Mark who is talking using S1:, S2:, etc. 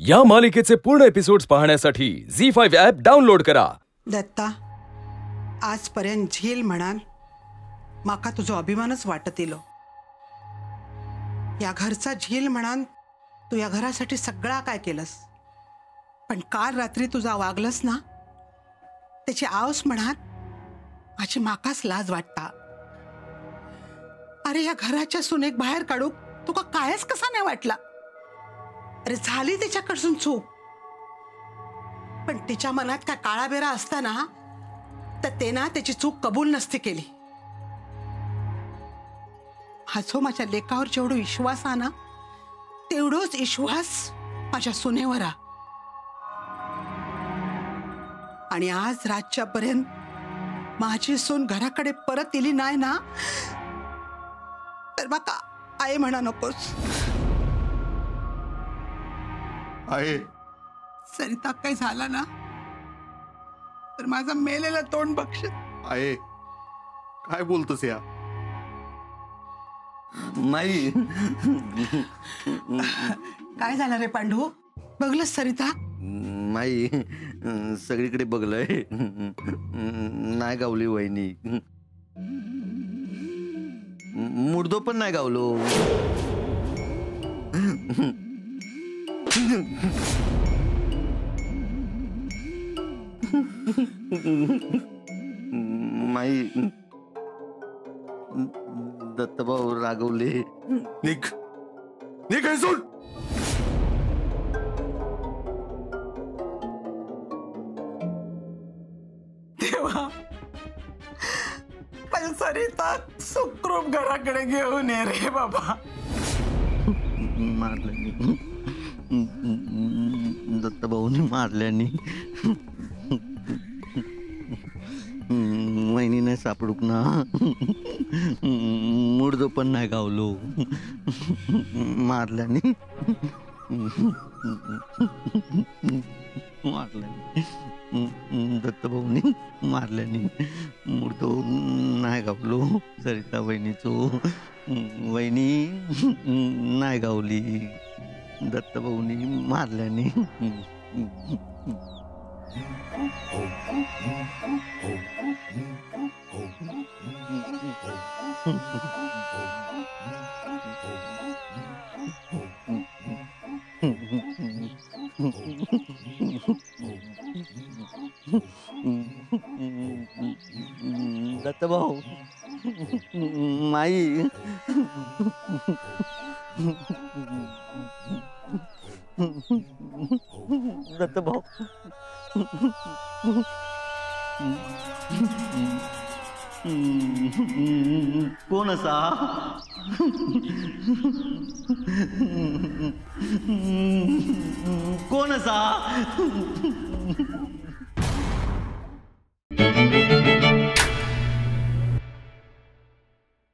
S1: या मालिकेचे पूर्ण एपिसोड्स पाहण्यासाठी झी5 ॲप डाउनलोड करा।
S2: दत्ता, आजपर्यंत झील म्हणान माका तुझो अभिमानच वाटत इलो। या घरचा झील म्हणान तू या घरासाठी सगळा काय केलंस, पण काल रात्री तुझा वागलस ना त्याची आऊस म्हणान माझी माकाच लाज वाटता। अरे या घराच्या सुनेक बाहेर काढूक तुका कायच कसा नाही वाटला। अरे झाली त्याच्याकडून चूक, पण तिच्या मनात काय काळाबेरा असताना तर ते ना त्याची चूक कबूल नसती केली। हाचो माझ्या लेकावर जेवढा विश्वास आहे ना तेवढोच विश्वास माझ्या सुनेवर आहे। आणि आज रातच्यापर्यंत माझी सून घराकडे परत इली नाही ना तर माका आई म्हणा नकोस।
S3: आहे
S2: सरिता काही झाला ना तर माझा मेलेला तोंड बघशील।
S3: आहे काय बोलतोस या?
S4: नाही
S2: काय झालं रे पांडू, बघलस सरिता?
S4: नाही, सगळीकडे बघलंय, नाही गावली वहिनी। मुर्दो पण नाही गावलो। माई दत्तभाऊ रागवले।
S3: निघ निघ सोड।
S2: देवा, पण सरिता सुखरूप घराकडे घेऊन ये रे बाबा।
S4: मारल्यानी दत्तभाऊनी मारल्यानी वहिनी नाही सापडूक ना, मुर्दो पण नाही गावलो, मारल्यानी मारल्यानी दत्तभाऊनी मारल्यानी मुर्दो नाही गावलो। सरिता वहिनीचो वहिनी नाही गावली, दत्तभाऊनी मारल्यानी। दत्तभाऊ, माई दत्तभाऊ कोण असा? कोण असा?